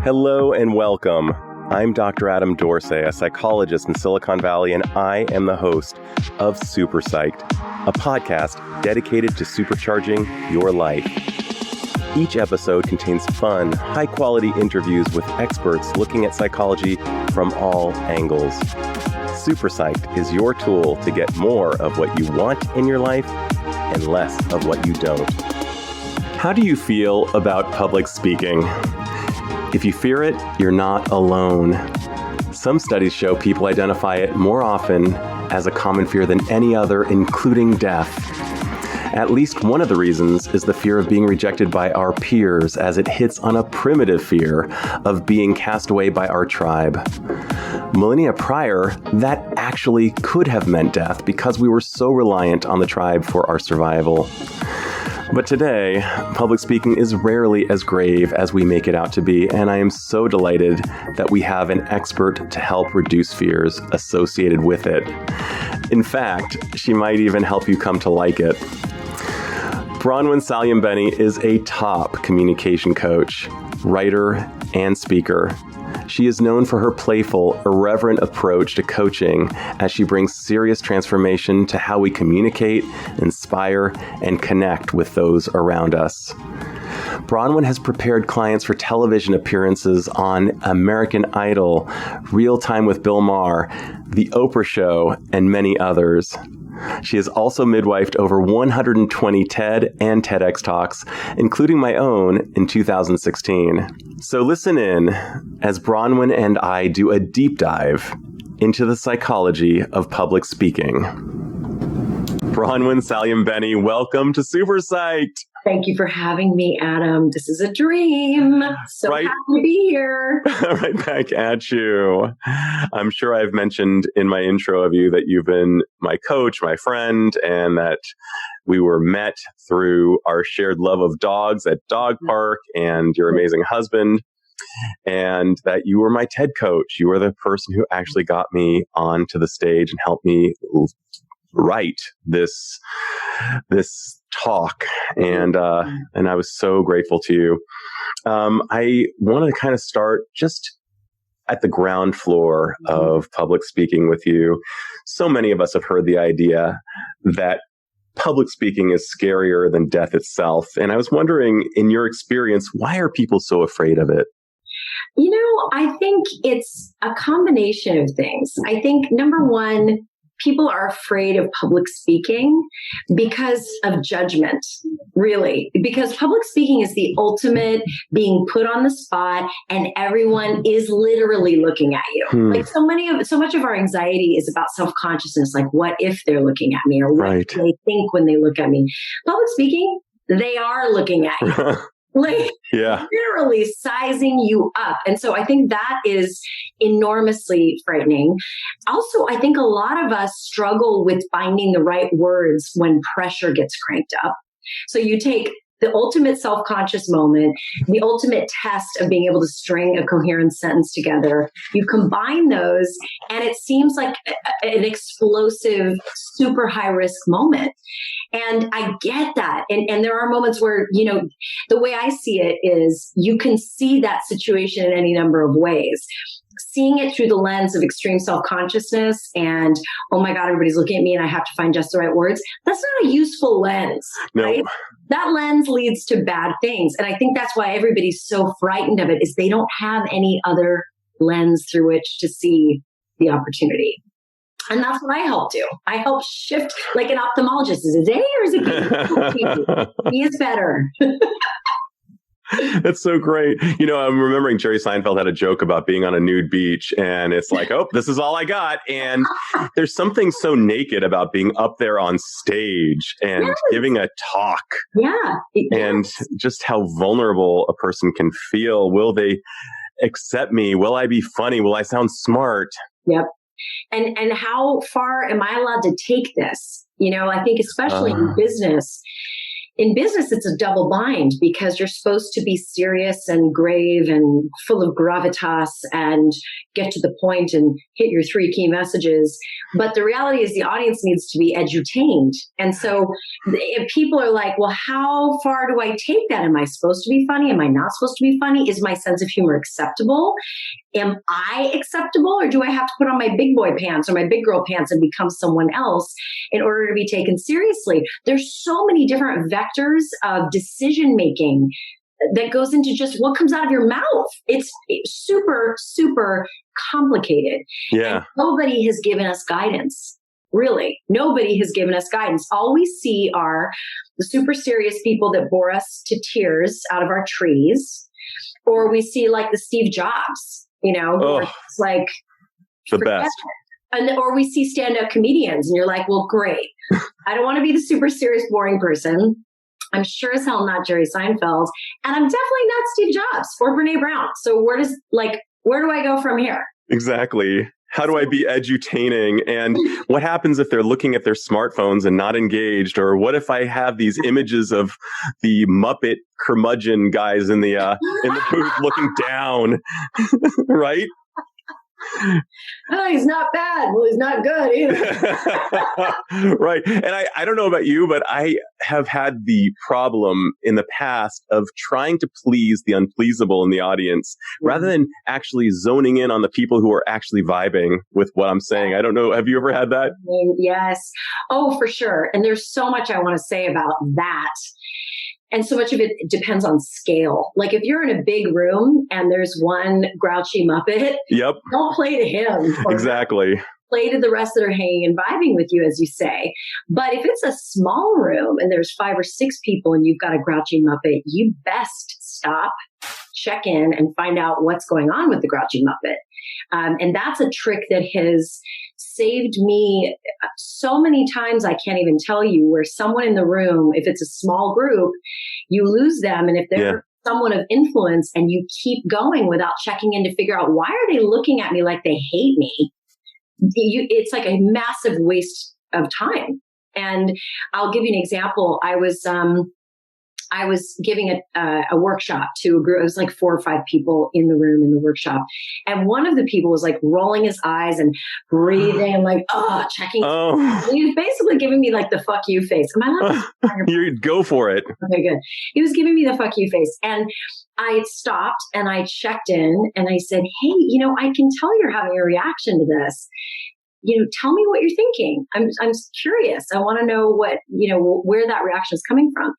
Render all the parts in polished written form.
Hello and welcome. I'm Dr. Adam Dorsey, a psychologist in Silicon Valley, and I am the host of Super Psyched, a podcast dedicated to supercharging your life. Each episode contains fun, high-quality interviews with experts looking at psychology from all angles. Super Psyched is your tool to get more of what you want in your life and less of what you don't. How do you feel about public speaking? If you fear it, you're not alone. Some studies show people identify it more often as a common fear than any other, including death. At least one of the reasons is the fear of being rejected by our peers, as it hits on a primitive fear of being cast away by our tribe. Millennia prior, that actually could have meant death because we were so reliant on the tribe for our survival. But today, public speaking is rarely as grave as we make it out to be, and I am so delighted that we have an expert to help reduce fears associated with it. In fact, she might even help you come to like it. Bronwyn Saglimbeni is a top communication coach, writer, and speaker. She is known for her playful, irreverent approach to coaching as she brings serious transformation to how we communicate, inspire, and connect with those around us. Bronwyn has prepared clients for television appearances on American Idol, Real Time with Bill Maher, The Oprah Show, and many others. She has also midwifed over 120 TED and TEDx talks, including my own in 2016. So listen in as Bronwyn and I do a deep dive into the psychology of public speaking. Bronwyn Saglimbeni, welcome to Super Psyched. Thank you for having me, Adam. This is a dream. So happy to be here. Right back at you. I'm sure I've mentioned in my intro of you that you've been my coach, my friend, and that we were met through our shared love of dogs at Dog Park and your amazing husband, and that you were my TED coach. You were the person who actually got me onto the stage and helped me write this talk, and I was so grateful to you. I want to kind of start just at the ground floor of public speaking with you. So many of us have heard the idea that public speaking is scarier than death itself, and I was wondering, in your experience, why are people so afraid of it? You know, I think it's a combination of things. I think, number one, people are afraid of public speaking because of judgment, really, because public speaking is the ultimate being put on the spot and everyone is literally looking at you. Like so much of our anxiety is about self-consciousness, like what if they're looking at me or what do they think when they look at me? Public speaking, they are looking at you. Like literally sizing you up. And so I think that is enormously frightening. Also, I think a lot of us struggle with finding the right words when pressure gets cranked up. So you take the ultimate self-conscious moment, the ultimate test of being able to string a coherent sentence together. You combine those and it seems like an explosive, super high risk moment. And I get that. And there are moments where, you know, the way I see it is you can see that situation in any number of ways. Seeing it through the lens of extreme self-consciousness and, oh my God, everybody's looking at me and I have to find just the right words. That's not a useful lens, right? That lens leads to bad things. And I think that's why everybody's so frightened of it, is they don't have any other lens through which to see the opportunity. And that's what I help do. I help shift, like an ophthalmologist. Is it A or is it B? B is better. That's so great. You know, I'm remembering Jerry Seinfeld had a joke about being on a nude beach, and it's like, oh, this is all I got. And there's something so naked about being up there on stage and giving a talk. And just how vulnerable a person can feel. Will they accept me? Will I be funny? Will I sound smart? And how far am I allowed to take this? You know, I think especially in business, in business, it's a double bind because you're supposed to be serious and grave and full of gravitas and get to the point and hit your 3 key messages. But the reality is the audience needs to be edutained. And so if people are like, well, how far do I take that? Am I supposed to be funny? Am I not supposed to be funny? Is my sense of humor acceptable? Am I acceptable? Or do I have to put on my big boy pants or my big girl pants and become someone else in order to be taken seriously? There's so many different vectors of decision making that goes into just what comes out of your mouth. It's super, super complicated. Yeah. And nobody has given us guidance. Really, nobody has given us guidance. All we see are the super serious people that bore us to tears out of our trees, or we see like the Steve Jobs, where it's like the best. Or we see stand-up comedians and you're like, well, great. I don't want to be the super serious, boring person. I'm sure as hell not Jerry Seinfeld. And I'm definitely not Steve Jobs or Brene Brown. So where do I go from here? Exactly. How do I be edutaining? And what happens if they're looking at their smartphones and not engaged? Or what if I have these images of the Muppet curmudgeon guys in the booth looking down, right? Oh, he's not bad. Well, he's not good either. Right. And I don't know about you, but I have had the problem in the past of trying to please the unpleasable in the audience rather than actually zoning in on the people who are actually vibing with what I'm saying. I don't know. Have you ever had that? Yes. Oh, for sure. And there's so much I want to say about that. And so much of it depends on scale. Like if you're in a big room and there's one grouchy Muppet, yep, don't play to him. Exactly. Play to the rest that are hanging and vibing with you, as you say. But if it's a small room and there's 5 or 6 people and you've got a grouchy Muppet, you best stop, check in, and find out what's going on with the grouchy Muppet. And that's a trick that has saved me so many times I can't even tell you, where someone in the room, if it's a small group, you lose them. And if they're someone of influence and you keep going without checking in to figure out why are they looking at me like they hate me, it's like a massive waste of time. And I'll give you an example. I was giving a workshop to a group. It was like 4 or 5 people in the room in the workshop. And one of the people was like rolling his eyes and breathing and like, checking. And he was basically giving me like the fuck you face. Am I not? You go for it. Okay, good. He was giving me the fuck you face. And I stopped and I checked in and I said, hey, I can tell you're having a reaction to this. Tell me what you're thinking. I'm curious. I want to know where that reaction is coming from.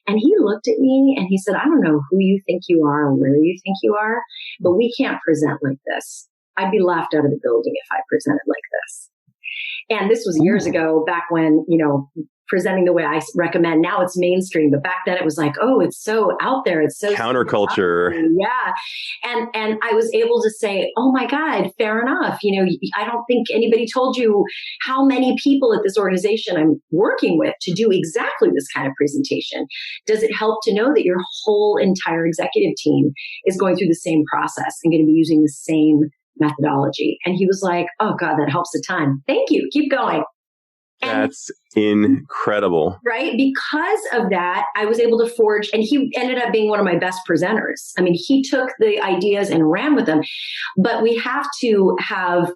And he looked at me and he said, I don't know who you think you are or where you think you are, but we can't present like this. I'd be laughed out of the building if I presented like this. And this was years ago, back when, presenting the way I recommend. Now it's mainstream, but back then it was like, oh, it's so out there. It's so counterculture. Yeah. And I was able to say, oh my God, fair enough. I don't think anybody told you how many people at this organization I'm working with to do exactly this kind of presentation. Does it help to know that your whole entire executive team is going through the same process and going to be using the same methodology? And he was like, oh God, that helps a ton. Thank you. Keep going. That's incredible. Right? Because of that, I was able to forge, and he ended up being one of my best presenters. I mean, he took the ideas and ran with them. But we have to have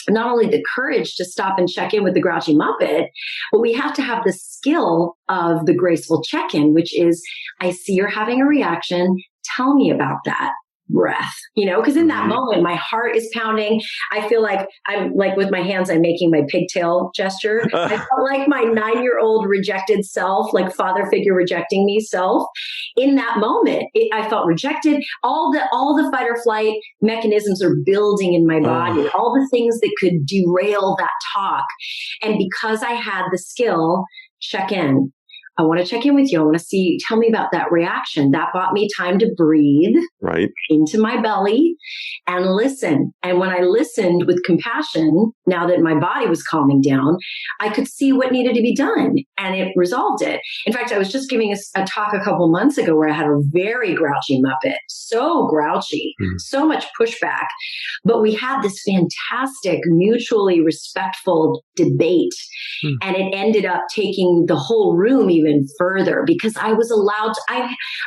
not only the courage to stop and check in with the grouchy Muppet, but we have to have the skill of the graceful check-in, which is, I see you're having a reaction. Tell me about that. Breath, because in that moment, my heart is pounding. I feel like I'm like with my hands, I'm making my pigtail gesture. I felt like my 9-year-old rejected self, like father figure rejecting me self. In that moment, I felt rejected. All the fight or flight mechanisms are building in my body, all the things that could derail that talk. And because I had the skill, check in. I want to check in with you. I want to see, tell me about that reaction. That bought me time to breathe into my belly and listen. And when I listened with compassion, now that my body was calming down, I could see what needed to be done and it resolved it. In fact, I was just giving a talk a couple months ago where I had a very grouchy Muppet, so grouchy, so much pushback. But we had this fantastic, mutually respectful debate. And it ended up taking the whole room even further because I was allowed to,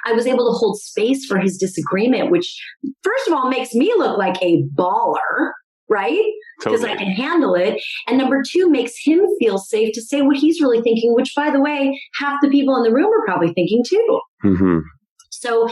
I was able to hold space for his disagreement, which first of all makes me look like a baller, right? Because Totally. I can handle it. And number two, makes him feel safe to say what he's really thinking, which by the way, half the people in the room are probably thinking too. Mm-hmm. So,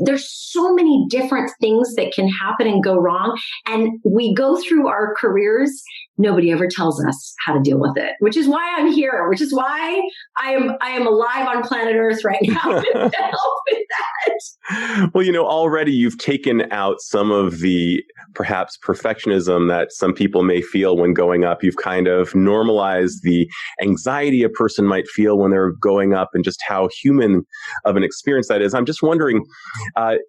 there's so many different things that can happen and go wrong. And we go through our careers. Nobody ever tells us how to deal with it, which is why I'm here, which is why I am alive on planet Earth right now to help with that. Well, already you've taken out some of the perhaps perfectionism that some people may feel when going up. You've kind of normalized the anxiety a person might feel when they're going up and just how human of an experience that is. I'm just wondering,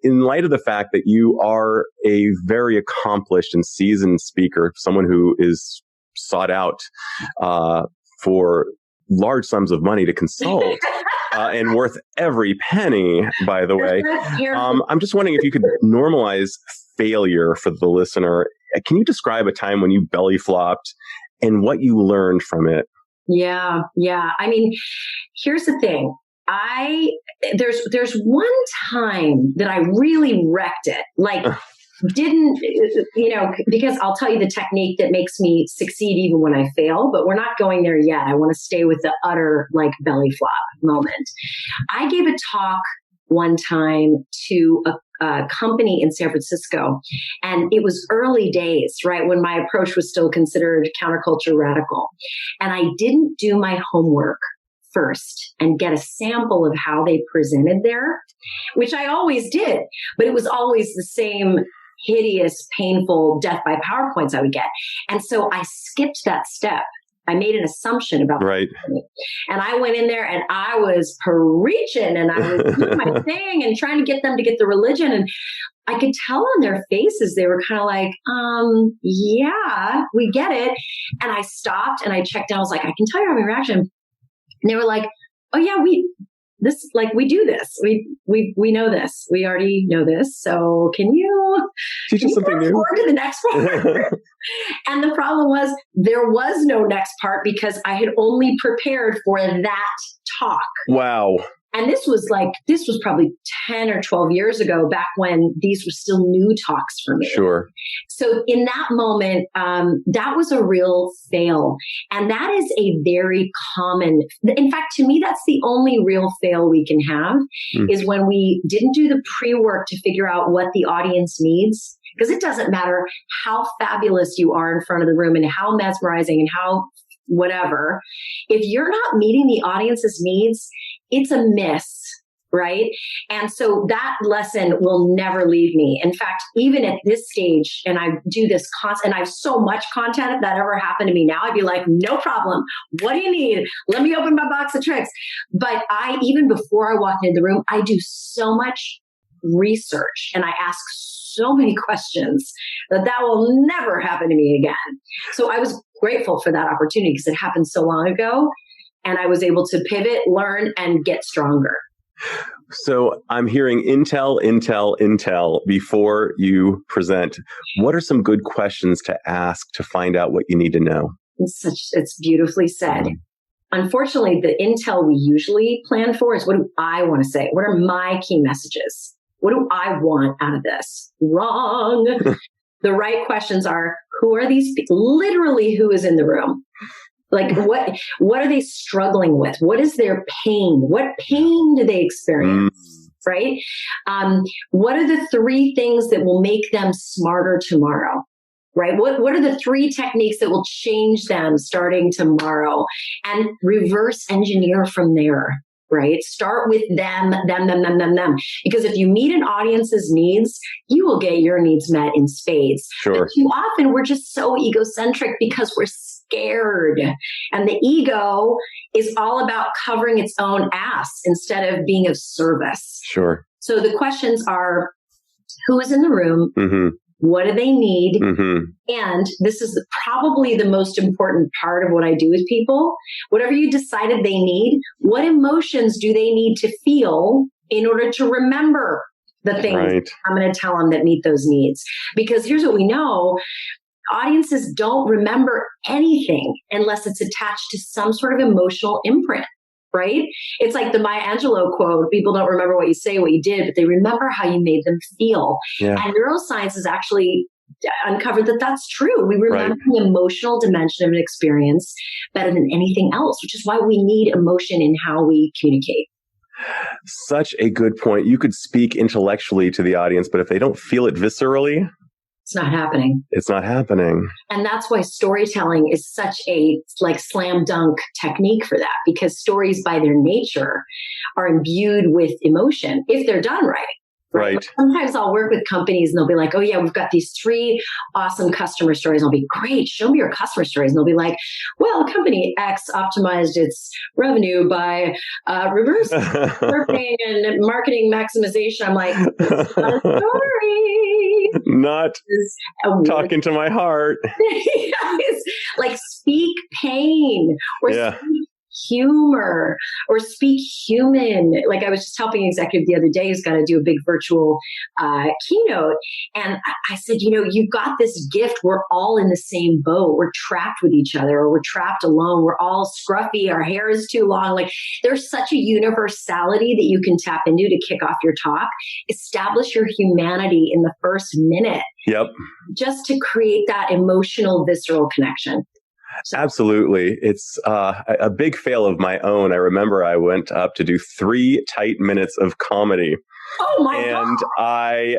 in light of the fact that you are a very accomplished and seasoned speaker, someone who is sought out for large sums of money to consult and worth every penny, by the way. I'm just wondering if you could normalize failure for the listener. Can you describe a time when you belly flopped and what you learned from it? Yeah. I mean, here's the thing. There's one time that I really wrecked it. Like, because I'll tell you the technique that makes me succeed even when I fail, but we're not going there yet. I want to stay with the utter belly flop moment. I gave a talk one time to a company in San Francisco, and it was early days, right? When my approach was still considered counterculture radical. And I didn't do my homework first and get a sample of how they presented there, which I always did, but it was always the same hideous, painful death by PowerPoints I would get. And so I skipped that step. I made an assumption about right. And I went in there and I was preaching and I was doing my thing and trying to get them to get the religion. And I could tell on their faces, they were kind of like, yeah, we get it. And I stopped and I checked out. I was like, I can tell you're having a reaction. And they were like, oh yeah, we do this. We know this. We already know this. So can you teach us something new? Forward to the next part? And the problem was there was no next part because I had only prepared for that talk. Wow. And this was probably 10 or 12 years ago, back when these were still new talks for me. Sure. So in that moment, that was a real fail. And that is a very common, in fact, to me, that's the only real fail we can have is when we didn't do the pre-work to figure out what the audience needs. Because it doesn't matter how fabulous you are in front of the room and how mesmerizing and how whatever. If you're not meeting the audience's needs, it's a miss, right? And so that lesson will never leave me. In fact, even at this stage, and I do this and I have so much content, if that ever happened to me now, I'd be like, no problem. What do you need? Let me open my box of tricks. But even before I walk into the room, I do so much research and I ask so many questions that will never happen to me again. So I was grateful for that opportunity because it happened so long ago and I was able to pivot, learn, and get stronger. So I'm hearing intel before you present. What are some good questions to ask to find out what you need to know? It's beautifully said. Unfortunately, the intel we usually plan for is, what do I want to say? What are my key messages? What do I want out of this? Wrong. The right questions are, who are these people? Literally, who is in the room? Like, what are they struggling with? What is their pain? What pain do they experience? Right? What are the 3 things that will make them smarter tomorrow? Right? What are the 3 techniques that will change them starting tomorrow? And reverse engineer from there. Right? Start with them. Because if you meet an audience's needs, you will get your needs met in spades. Sure. But too often we're just so egocentric because we're scared. And the ego is all about covering its own ass instead of being of service. Sure. So the questions are, who is in the room? Mm-hmm. What do they need? Mm-hmm. And this is probably the most important part of what I do with people. Whatever you decided they need, what emotions do they need to feel in order to remember the things I'm going to tell them that meet those needs? Because here's what we know. Audiences don't remember anything unless it's attached to some sort of emotional imprint, right? It's like the Maya Angelou quote, people don't remember what you say, what you did, but they remember how you made them feel. Yeah. And neuroscience has actually uncovered that that's true. We remember the emotional dimension of an experience better than anything else, which is why we need emotion in how we communicate. Such a good point. You could speak intellectually to the audience, but if they don't feel it viscerally, it's not happening. It's not happening. And that's why storytelling is such a slam dunk technique for that, because stories by their nature are imbued with emotion if they're done right. Right. Sometimes I'll work with companies and they'll be like, oh yeah, we've got these 3 awesome customer stories. And I'll be, great, show me your customer stories. And they'll be like, well, company X optimized its revenue by reverse surfing and marketing maximization. I'm like, it's not a story. Not talking to my heart. Yes. Like speak pain or speak humor or speak human. Like I was just helping an executive the other day who's got to do a big virtual keynote. And I said, you've got this gift. We're all in the same boat. We're trapped with each other or we're trapped alone. We're all scruffy. Our hair is too long. Like there's such a universality that you can tap into to kick off your talk. Establish your humanity in the first minute. Yep. Just to create that emotional, visceral connection. Absolutely. It's a big fail of my own. I remember I went up to do 3 tight minutes of comedy. Oh my God. And I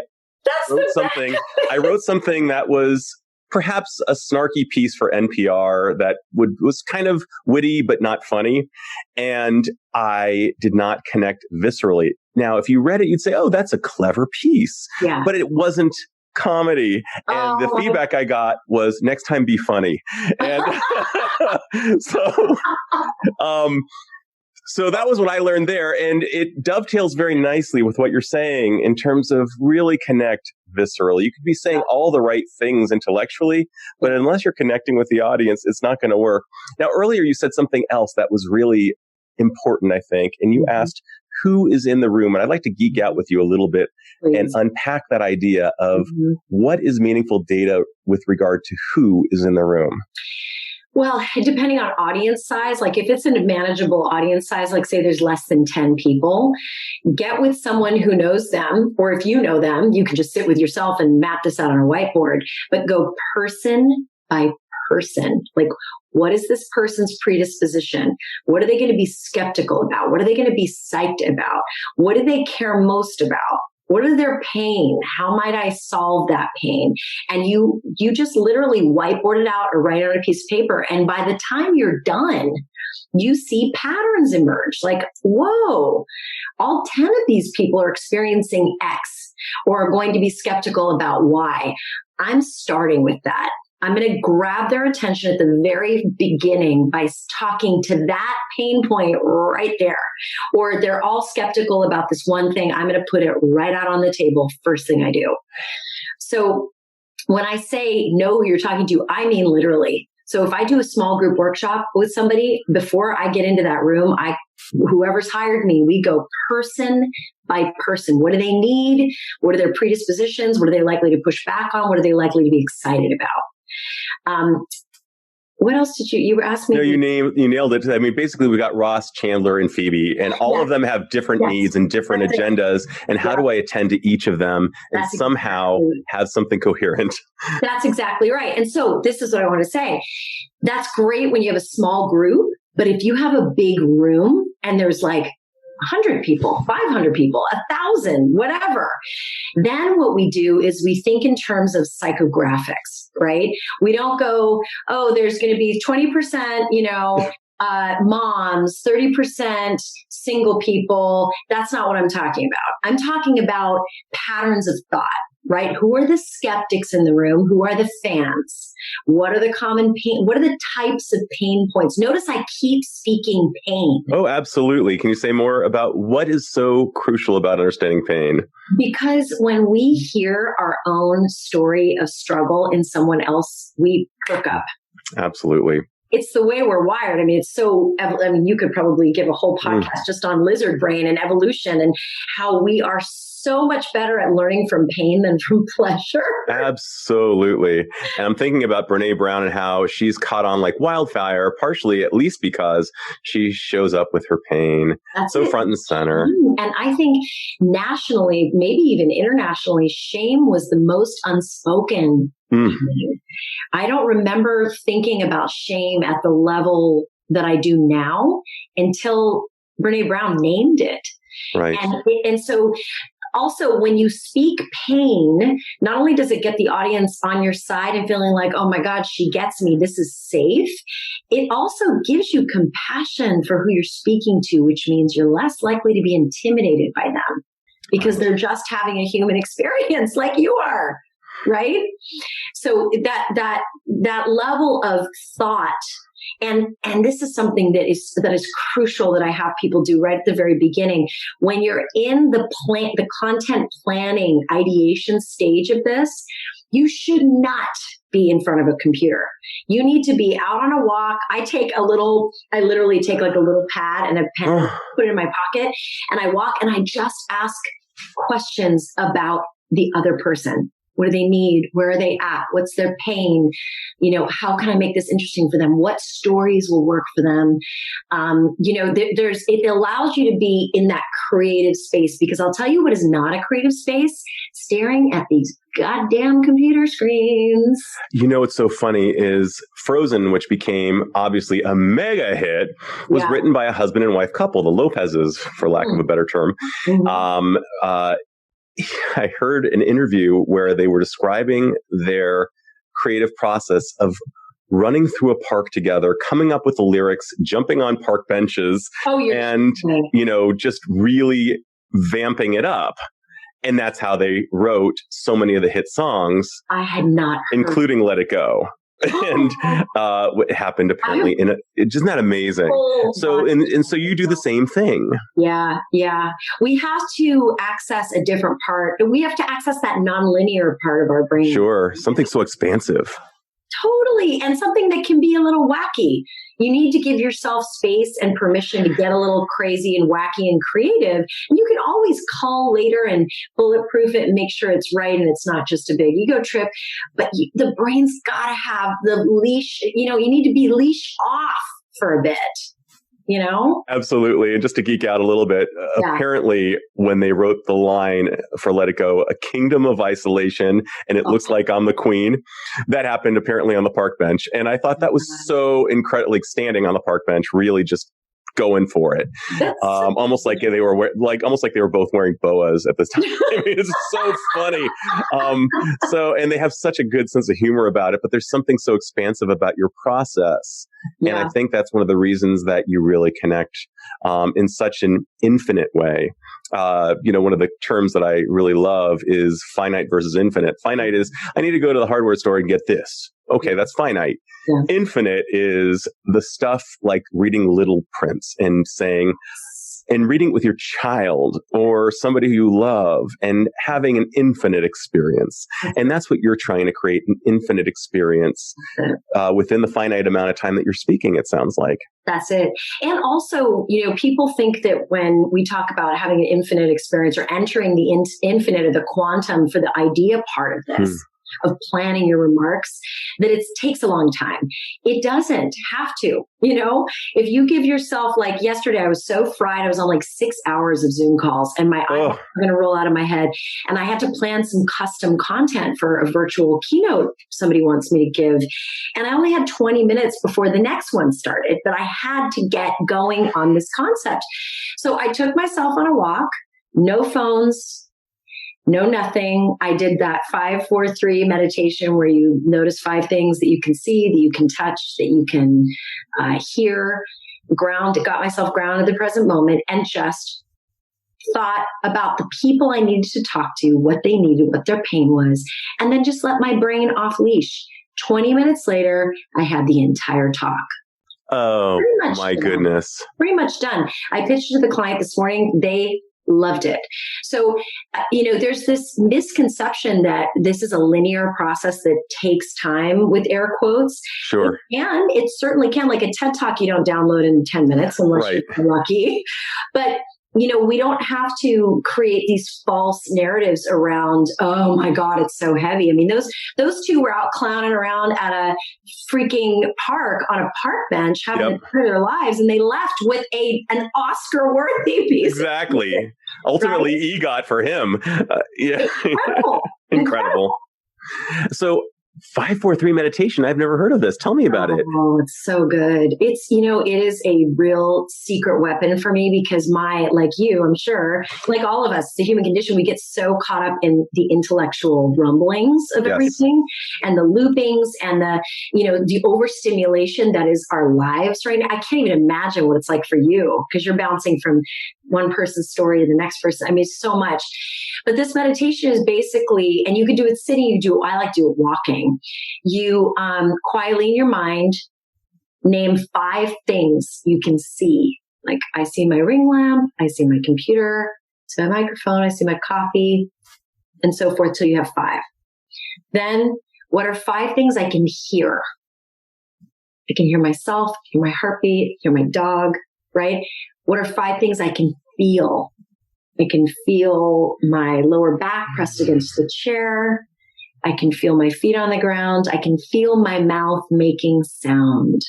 wrote something that was perhaps a snarky piece for NPR that was kind of witty, but not funny. And I did not connect viscerally. Now, if you read it, you'd say, oh, that's a clever piece. Yeah. But it wasn't comedy. And the feedback I got was, next time be funny. And so that was what I learned there. And it dovetails very nicely with what you're saying in terms of really connect viscerally. You could be saying all the right things intellectually, but unless you're connecting with the audience, it's not going to work. Now, earlier you said something else that was really important, I think, and you asked who is in the room. And I'd like to geek out with you a little bit and unpack that idea of what is meaningful data with regard to who is in the room. Well, depending on audience size, like if it's a manageable audience size, like say there's less than 10 people, get with someone who knows them, or if you know them, you can just sit with yourself and map this out on a whiteboard, but go person by person. Like, what is this person's predisposition? What are they going to be skeptical about? What are they going to be psyched about? What do they care most about? What is their pain? How might I solve that pain? And you just literally whiteboard it out or write it on a piece of paper. And by the time you're done, you see patterns emerge. Like, whoa, all 10 of these people are experiencing X or are going to be skeptical about Y. I'm starting with that. I'm going to grab their attention at the very beginning by talking to that pain point right there. Or they're all skeptical about this one thing. I'm going to put it right out on the table first thing I do. So when I say know who you're talking to, I mean literally. So if I do a small group workshop with somebody, before I get into that room, whoever's hired me, we go person by person. What do they need? What are their predispositions? What are they likely to push back on? What are they likely to be excited about? What else did you were asking me? No, you nailed it. I mean, basically we got Ross, Chandler, and Phoebe, and all of them have different needs and different agendas. And how do I attend to each of them and somehow have something coherent? That's exactly right. And so this is what I want to say. That's great when you have a small group, but if you have a big room and there's like 100 people, 500 people, 1,000, whatever. Then what we do is we think in terms of psychographics, right? We don't go, oh, there's going to be 20%, moms, 30% single people. That's not what I'm talking about. I'm talking about patterns of thought, right? Who are the skeptics in the room? Who are the fans? What are the common pain? What are the types of pain points? Notice I keep speaking pain. Oh, absolutely. Can you say more about what is so crucial about understanding pain? Because when we hear our own story of struggle in someone else, we perk up. Absolutely. It's the way we're wired. I mean, you could probably give a whole podcast just on lizard brain and evolution and how we are so much better at learning from pain than from pleasure. Absolutely. And I'm thinking about Brene Brown and how she's caught on like wildfire, partially at least because she shows up with her pain front and center. And I think nationally, maybe even internationally, shame was the most unspoken. I don't remember thinking about shame at the level that I do now until Brene Brown named it. Right. And so also when you speak pain, not only does it get the audience on your side and feeling like, oh my God, she gets me, this is safe. It also gives you compassion for who you're speaking to, which means you're less likely to be intimidated by them because they're just having a human experience like you are. Right. So that level of thought, and this is something that is crucial that I have people do right at the very beginning. When you're in the content planning ideation stage of this, you should not be in front of a computer. You need to be out on a walk. I literally take like a little pad and a pen, put it in my pocket, and I walk and I just ask questions about the other person. What do they need? Where are they at? What's their pain? How can I make this interesting for them? What stories will work for them? It allows you to be in that creative space, because I'll tell you what is not a creative space: staring at these goddamn computer screens. What's so funny is Frozen, which became obviously a mega hit, was written by a husband and wife couple, the Lopez's, for lack of a better term. I heard an interview where they were describing their creative process of running through a park together, coming up with the lyrics, jumping on park benches, and, just really vamping it up. And that's how they wrote so many of the hit songs. I had not heard. Including Let It Go. And what happened apparently isn't that amazing? So you do the same thing. Yeah. We have to access a different part. We have to access that nonlinear part of our brain. Sure. Something so expansive. Totally. And something that can be a little wacky. You need to give yourself space and permission to get a little crazy and wacky and creative. And you can always call later and bulletproof it and make sure it's right and it's not just a big ego trip. But the brain's got to have the leash. You need to be leash off for a bit. Absolutely. And just to geek out a little bit, apparently when they wrote the line for Let It Go, a kingdom of isolation, and it looks like I'm the queen, that happened apparently on the park bench. And I thought that was so incredibly, standing on the park bench, really just going for it. Almost like they were both wearing boas at this time. I mean, it's so funny. And they have such a good sense of humor about it, but there's something so expansive about your process. And I think that's one of the reasons that you really connect in such an infinite way. One of the terms that I really love is finite versus infinite. Finite is, I need to go to the hardware store and get this. Okay, that's finite. Yeah. Infinite is the stuff like reading Little Prince and reading with your child or somebody you love and having an infinite experience. And that's what you're trying to create, an infinite experience within the finite amount of time that you're speaking, it sounds like. That's it. And also, people think that when we talk about having an infinite experience or entering the infinite or the quantum for the idea part of this, of planning your remarks, that it takes a long time. It doesn't have to. If you give yourself, like yesterday, I was so fried. I was on like 6 hours of Zoom calls and my eyes were going to roll out of my head. And I had to plan some custom content for a virtual keynote somebody wants me to give. And I only had 20 minutes before the next one started, but I had to get going on this concept. So I took myself on a walk, no phones, no nothing. I did that 5-4-3 meditation where you notice 5 things that you can see, that you can touch, that you can hear, got myself grounded in the present moment, and just thought about the people I needed to talk to, what they needed, what their pain was, and then just let my brain off leash. 20 minutes later, I had the entire talk. Oh, my goodness. Pretty much done. I pitched it to the client this morning. They loved it. So, there's this misconception that this is a linear process that takes time, with air quotes. Sure. And it certainly can. Like a TED Talk, you don't download in 10 minutes unless you're lucky. But we don't have to create these false narratives around, oh my God, it's so heavy. I mean, those two were out clowning around at a freaking park on a park bench having the time of their lives, and they left with an Oscar-worthy piece. Exactly. Ultimately, right? EGOT for him. Yeah. Incredible. Incredible. So 5-4-3 meditation. I've never heard of this. Tell me about it. Oh, it's so good. It's, it is a real secret weapon for me because like you, I'm sure, like all of us, the human condition, we get so caught up in the intellectual rumblings of everything and the loopings and the overstimulation that is our lives right now. I can't even imagine what it's like for you because you're bouncing from one person's story to the next person. I mean, so much. But this meditation is basically, and you can do it sitting, I like to do it walking. You quietly in your mind, name 5 things you can see. Like I see my ring lamp, I see my computer, I see my microphone, I see my coffee, and so forth till you have 5. Then what are 5 things I can hear? I can hear myself, hear my heartbeat, hear my dog, right? What are 5 things I can feel? I can feel my lower back pressed against the chair. I can feel my feet on the ground. I can feel my mouth making sound.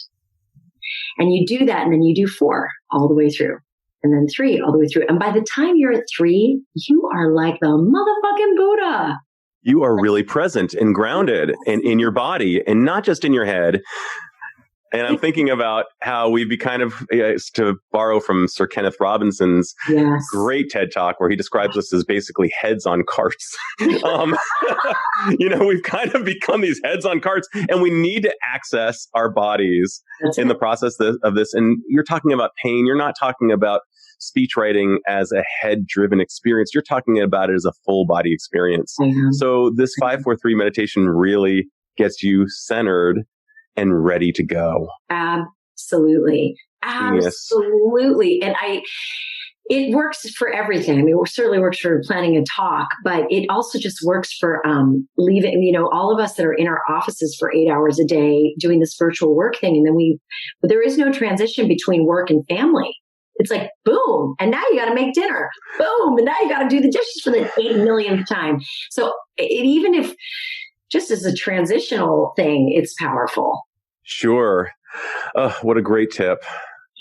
And you do that, and then you do 4 all the way through, and then 3 all the way through. And by the time you're at 3, you are like the motherfucking Buddha. You are really present and grounded and in your body and not just in your head. And I'm thinking about how we'd be kind of, to borrow from Sir Kenneth Robinson's great TED Talk, where he describes us as basically heads on carts. We've kind of become these heads on carts, and we need to access our bodies in the process of this. And you're talking about pain. You're not talking about speech writing as a head-driven experience. You're talking about it as a full body experience. So this 5-4-3 meditation really gets you centered and ready to go. Absolutely. Absolutely. And it works for everything. I mean, it certainly works for planning a talk, but it also just works for leaving, all of us that are in our offices for 8 hours a day doing this virtual work thing. And then there is no transition between work and family. It's like, boom, and now you got to make dinner. Boom, and now you got to do the dishes for the 8 millionth time. So even if just as a transitional thing, it's powerful. Sure. What a great tip.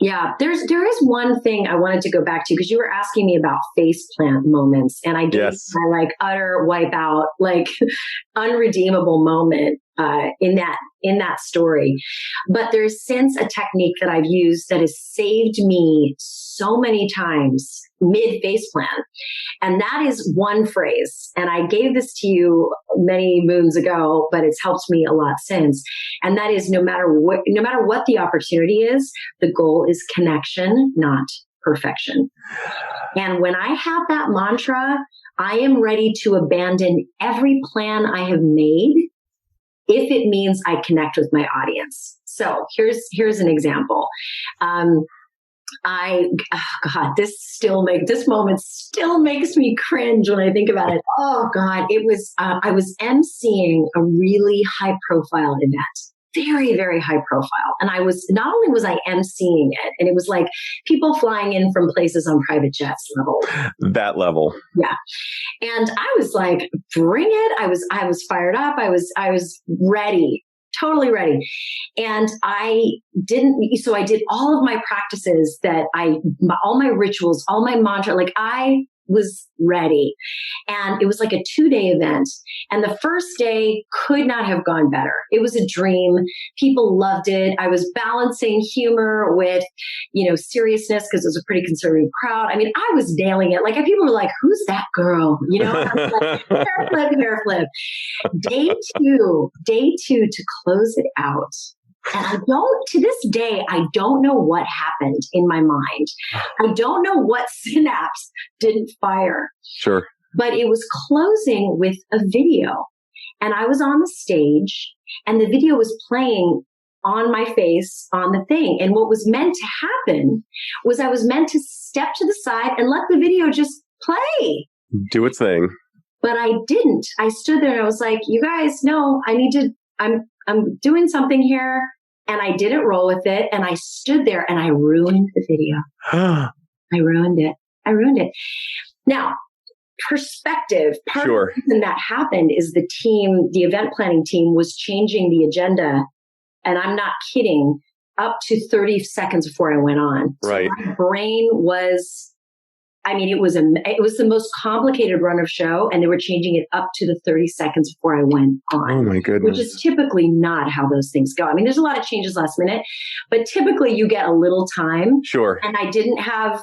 Yeah, there is one thing I wanted to go back to because you were asking me about faceplant moments, and I gave my utter wipeout, unredeemable moment in that story. But there's since a technique that I've used that has saved me so many times mid faceplant, and that is one phrase. And I gave this to you many moons ago, but it's helped me a lot since. And that is no matter what the opportunity is, the goal is connection, not perfection. And when I have that mantra, I am ready to abandon every plan I have made if it means I connect with my audience. So here's an example. This moment still makes me cringe when I think about it. Oh God, it was, I was emceeing a really high profile event, very, very high profile. And not only was I emceeing it, and it was like people flying in from places on private jets level. That level. Yeah. And I was like, bring it. I was fired up. I was ready. Totally ready. And I did all of my practices all my rituals, all my mantra, I was ready. And it was like a 2-day event. And the first day could not have gone better. It was a dream. People loved it. I was balancing humor with, seriousness because it was a pretty conservative crowd. I mean, I was nailing it. People were like, who's that girl? I was like, hair flip. Day two to close it out. And to this day, I don't know what happened in my mind. I don't know what synapse didn't fire. Sure. But it was closing with a video. And I was on the stage and the video was playing on my face on the thing. And what was meant to happen was I was meant to step to the side and let the video just play. Do its thing. But I didn't. I stood there and I was like, you guys, no, I'm doing something here. And I didn't roll with it. And I stood there and I ruined the video. I ruined it. I ruined it. Now, perspective. Part of the reason that happened is the event planning team was changing the agenda, and I'm not kidding, up to 30 seconds before I went on. Right. So my brain was, it was the most complicated run of show, and they were changing it up to the 30 seconds before I went on. Oh my goodness. Which is typically not how those things go. There's a lot of changes last minute, but typically you get a little time. Sure. And I didn't have,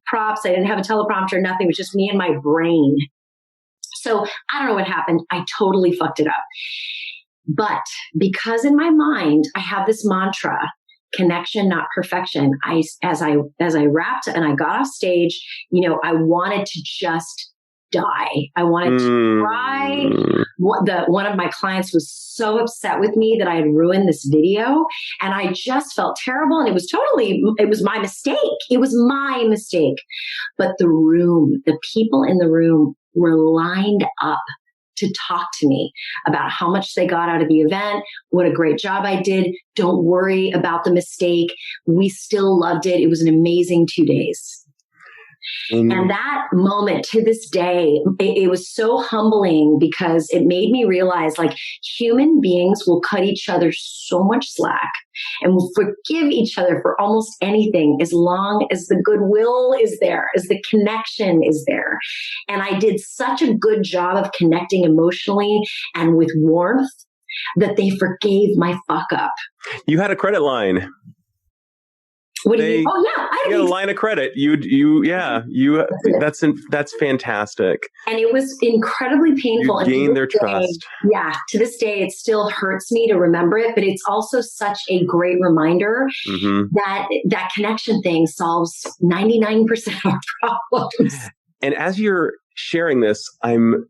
props. I didn't have a teleprompter, nothing. It was just me and my brain. So I don't know what happened. I totally fucked it up. But because in my mind, I have this mantra, connection, not perfection. As I wrapped and I got off stage, I wanted to just die. I wanted to cry. One of my clients was so upset with me that I had ruined this video, and I just felt terrible. And it was my mistake. It was my mistake. But the people in the room were lined up to talk to me about how much they got out of the event, what a great job I did. Don't worry about the mistake. We still loved it. It was an amazing 2 days. And that moment to this day, it was so humbling because it made me realize human beings will cut each other so much slack and will forgive each other for almost anything as long as the goodwill is there, as the connection is there. And I did such a good job of connecting emotionally and with warmth that they forgave my fuck up. You had a credit line. What do you mean? Oh yeah, you had a line of credit. That's fantastic. And it was incredibly painful. You gained their trust. Yeah, to this day, it still hurts me to remember it, but it's also such a great reminder that connection thing solves 99% of our problems. And as you're sharing this, I'm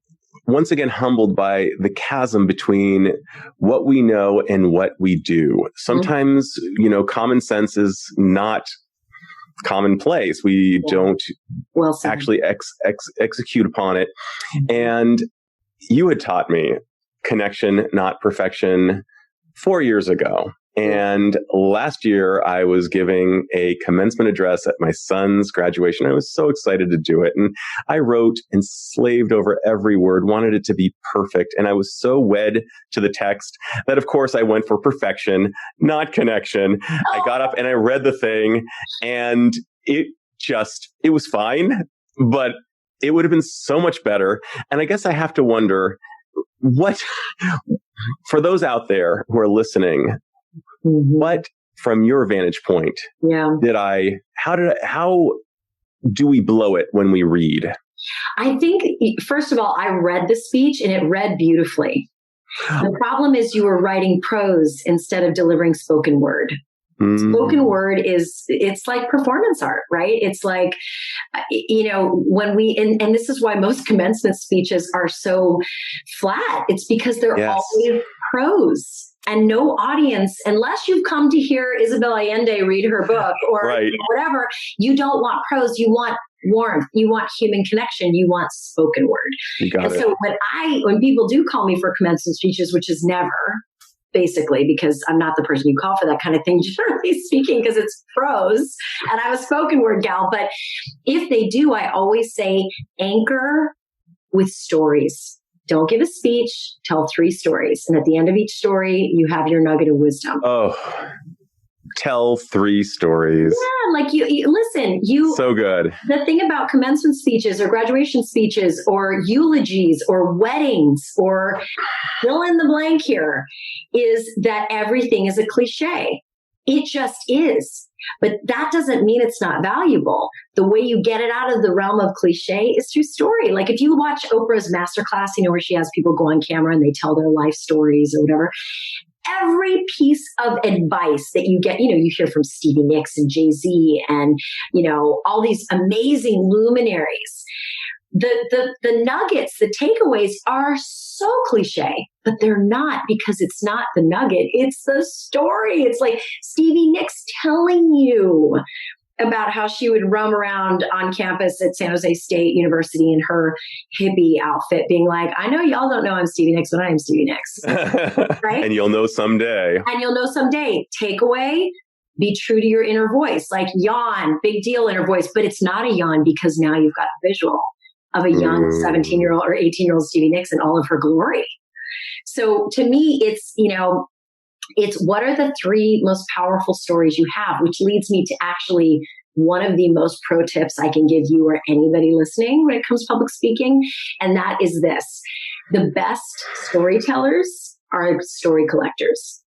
once again humbled by the chasm between what we know and what we do. Sometimes, common sense is not commonplace. We don't actually execute upon it. And you had taught me connection, not perfection 4 years ago. And last year, I was giving a commencement address at my son's graduation. I was so excited to do it. And I wrote and slaved over every word, wanted it to be perfect. And I was so wed to the text that, of course, I went for perfection, not connection. I got up and I read the thing, and it was fine, but it would have been so much better. And I guess I have to wonder for those out there who are listening, what, from your vantage point, how do we blow it when we read? I think, first of all, I read the speech and it read beautifully. The problem is you were writing prose instead of delivering spoken word. Spoken word it's like performance art, right? It's like, when and this is why most commencement speeches are so flat. It's because they're always prose. And no audience, unless you've come to hear Isabel Allende read her book or whatever, you don't want prose. You want warmth. You want human connection. You want spoken word. So when people do call me for commencement speeches, which is never, basically, because I'm not the person you call for that kind of thing, generally speaking, because it's prose and I'm a spoken word gal. But if they do, I always say anchor with stories. Don't give a speech, tell 3 stories. And at the end of each story, you have your nugget of wisdom. Oh, tell 3 stories. Yeah, you listen, so good. The thing about commencement speeches or graduation speeches or eulogies or weddings or fill in the blank here is that everything is a cliche. It just is. But that doesn't mean it's not valuable. The way you get it out of the realm of cliche is through story. Like if you watch Oprah's masterclass, where she has people go on camera and they tell their life stories or whatever. Every piece of advice that you get, you hear from Stevie Nicks and Jay-Z and, all these amazing luminaries. The nuggets, the takeaways are so cliche, but they're not, because it's not the nugget. It's the story. It's like Stevie Nicks telling you about how she would roam around on campus at San Jose State University in her hippie outfit, being like, I know y'all don't know I'm Stevie Nicks, but I am Stevie Nicks. Right? And you'll know someday. Takeaway, be true to your inner voice, like yawn, big deal inner voice, but it's not a yawn because now you've got the visual of a young 17-year-old or 18-year-old Stevie Nicks in all of her glory. So to me, it's, it's what are the 3 most powerful stories you have, which leads me to actually one of the most pro tips I can give you or anybody listening when it comes to public speaking. And that is this: the best storytellers are story collectors.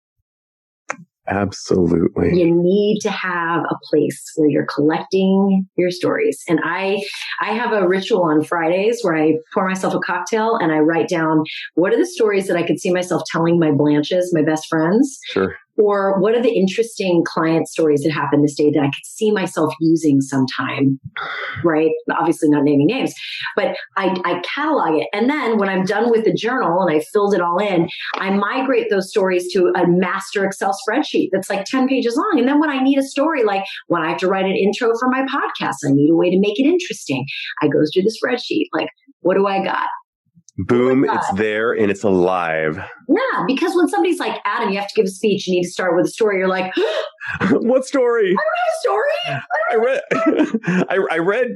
Absolutely. You need to have a place where you're collecting your stories. And I have a ritual on Fridays where I pour myself a cocktail and I write down what are the stories that I could see myself telling my Blanches, my best friends. Sure. Or what are the interesting client stories that happened this day that I could see myself using sometime, right? Obviously not naming names, but I catalog it. And then when I'm done with the journal and I filled it all in, I migrate those stories to a master Excel spreadsheet that's like 10 pages long. And then when I need a story, like when I have to write an intro for my podcast, I need a way to make it interesting. I go through the spreadsheet, like, what do I got? Boom, it's there and it's alive. Yeah, because when somebody's like, Adam, you have to give a speech, you need to start with a story, you're like, what story? I don't have a story. I read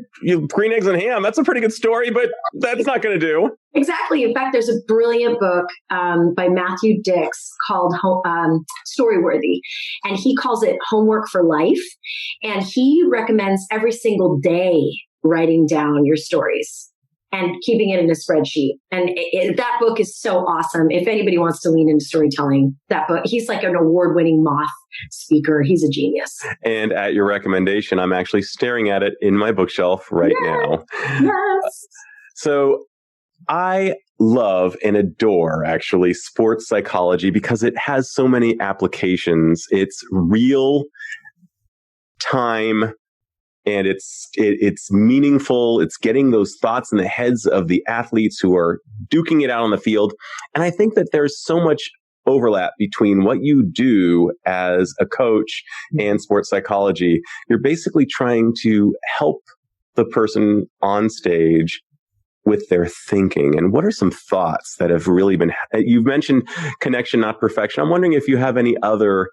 Green Eggs and Ham. That's a pretty good story, but that's not going to do. Exactly. In fact, there's a brilliant book by Matthew Dix called Storyworthy, and he calls it Homework for Life. And he recommends every single day writing down your stories and keeping it in a spreadsheet. And that book is so awesome. If anybody wants to lean into storytelling, that book, he's like an award-winning Moth speaker. He's a genius. And at your recommendation, I'm actually staring at it in my bookshelf right now. Yes. So I love and adore actually sports psychology because it has so many applications. It's real time. And it's meaningful. It's getting those thoughts in the heads of the athletes who are duking it out on the field. And I think that there's so much overlap between what you do as a coach and sports psychology. You're basically trying to help the person on stage with their thinking. And what are some thoughts that have really been, you've mentioned connection, not perfection. I'm wondering if you have any other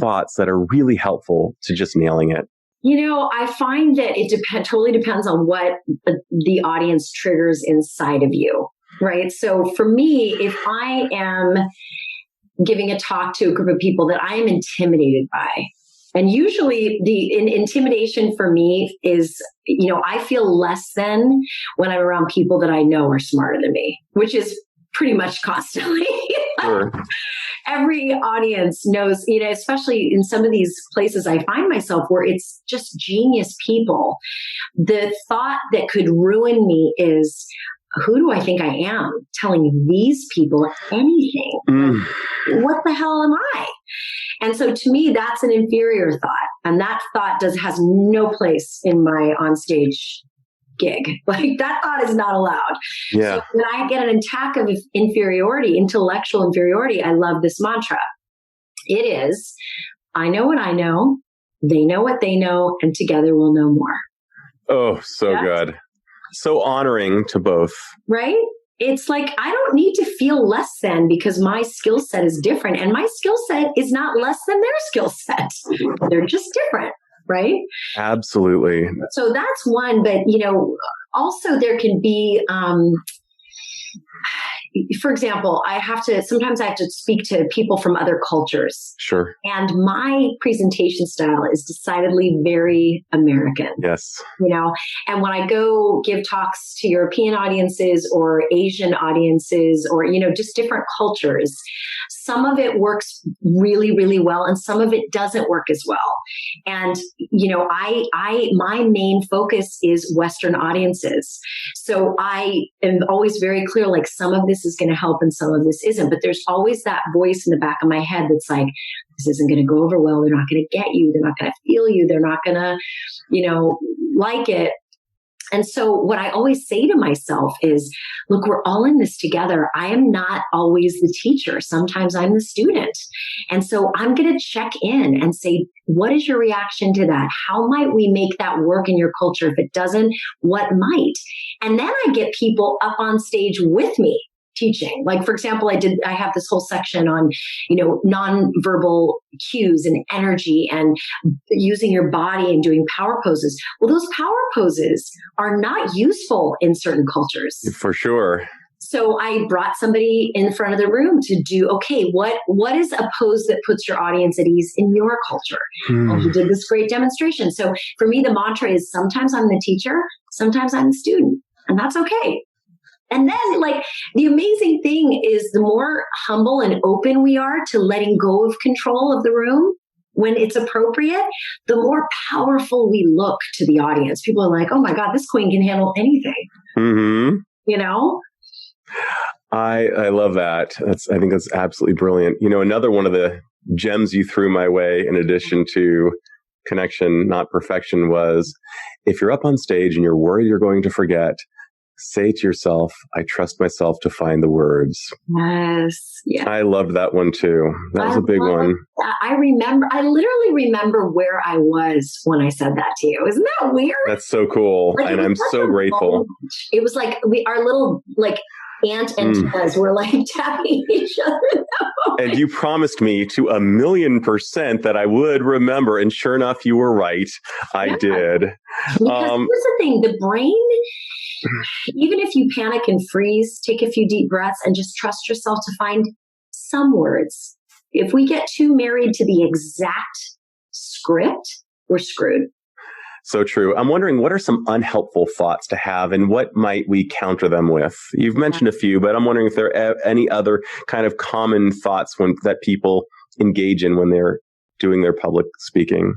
thoughts that are really helpful to just nailing it. I find that it totally depends on what the audience triggers inside of you, right? So for me, if I am giving a talk to a group of people that I am intimidated by, and usually the intimidation for me is, I feel less than when I'm around people that I know are smarter than me, which is pretty much constantly. Sure. Every audience knows, especially in some of these places I find myself where it's just genius people. The thought that could ruin me is, who do I think I am telling these people anything? What the hell am I? And so to me, that's an inferior thought. And that thought has no place in my onstage gig. Like that thought is not allowed. Yeah. So when I get an attack of inferiority, intellectual inferiority, I love this mantra. It is, I know what I know, they know what they know, and together we'll know more. Oh, so good. So honoring to both. Right? It's like, I don't need to feel less than because my skill set is different. And my skill set is not less than their skill set. They're just different. Right? Absolutely. So that's one. But, also there can be, for example, sometimes I have to speak to people from other cultures. Sure. And my presentation style is decidedly very American. Yes. And when I go give talks to European audiences or Asian audiences or, just different cultures, some of it works really, really well and some of it doesn't work as well. And, my main focus is Western audiences. So I am always very clear, like some of this is going to help and some of this isn't. But there's always that voice in the back of my head that's like, this isn't going to go over well. They're not going to get you. They're not going to feel you. They're not going to, like it. And so what I always say to myself is, look, we're all in this together. I am not always the teacher. Sometimes I'm the student. And so I'm going to check in and say, what is your reaction to that? How might we make that work in your culture? If it doesn't, what might? And then I get people up on stage with me teaching. Like, for example, I have this whole section on, nonverbal cues and energy and using your body and doing power poses. Well, those power poses are not useful in certain cultures. For sure. So I brought somebody in front of the room to do, okay, what is a pose that puts your audience at ease in your culture? And he did this great demonstration. So for me, the mantra is sometimes I'm the teacher, sometimes I'm the student, and that's okay. And then, like, the amazing thing is the more humble and open we are to letting go of control of the room when it's appropriate, the more powerful we look to the audience. People are like, oh my God, this queen can handle anything. Mm-hmm. You know? I love that. I think that's absolutely brilliant. Another one of the gems you threw my way, in addition to connection, not perfection, was if you're up on stage and you're worried you're going to forget, say to yourself, I trust myself to find the words. Yes. Yeah. I loved that one too. That was a big one. I literally remember where I was when I said that to you. Isn't that weird? That's so cool. Like, and I'm so grateful. Moment. It was like our little, ant antennas were like tapping each other. And you promised me to 1,000,000% that I would remember. And sure enough, you were right. I did. Because here's the thing, the brain, even if you panic and freeze, take a few deep breaths and just trust yourself to find some words. If we get too married to the exact script, we're screwed. So true. I'm wondering, what are some unhelpful thoughts to have and what might we counter them with? You've mentioned a few, but I'm wondering if there are any other kind of common thoughts that people engage in when they're doing their public speaking.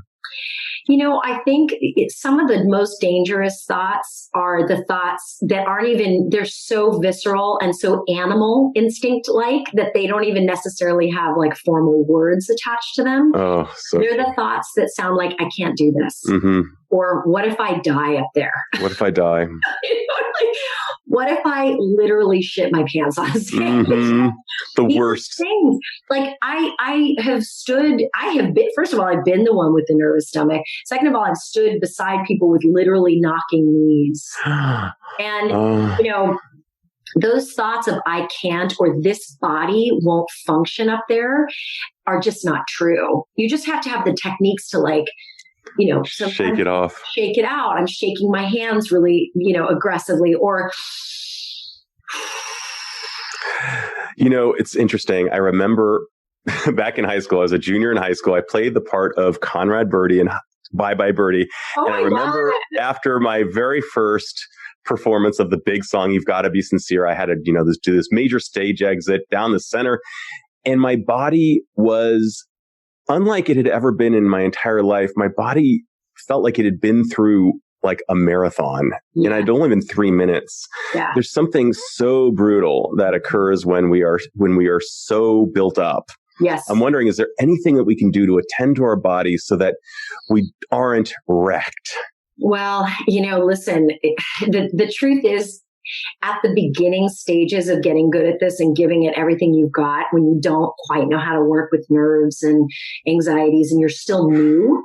I think some of the most dangerous thoughts are the thoughts that aren't even, they're so visceral and so animal instinct-like that they don't even necessarily have formal words attached to them. Oh, they're the thoughts that sound like, I can't do this. Mm-hmm. Or what if I die up there? What if I die? What if I literally shit my pants on stage? Mm-hmm. The worst things. First of all, I've been the one with the nervous stomach. Second of all, I've stood beside people with literally knocking knees. And, those thoughts of I can't or this body won't function up there are just not true. You just have to have the techniques to shake it off. Shake it out. I'm shaking my hands really, aggressively, or. It's interesting. I remember back in high school, I was a junior in high school. I played the part of Conrad Birdie in Bye Bye Birdie. Oh, and I remember after my very first performance of the big song, You've Got to Be Sincere, I had to, do this major stage exit down the center. And my body was unlike it had ever been in my entire life. My body felt like it had been through a marathon, and I'd only been 3 minutes. Yeah. There's something so brutal that occurs when we are so built up. Yes. I'm wondering, is there anything that we can do to attend to our bodies so that we aren't wrecked? Well, listen, the truth is, at the beginning stages of getting good at this and giving it everything you've got, when you don't quite know how to work with nerves and anxieties and you're still new,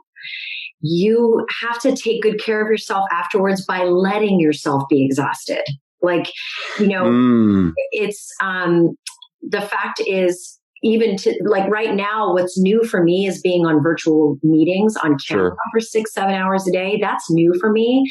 you have to take good care of yourself afterwards by letting yourself be exhausted. It's, the fact is, even to right now, what's new for me is being on virtual meetings on camera for 6-7 hours a day. That's new for me.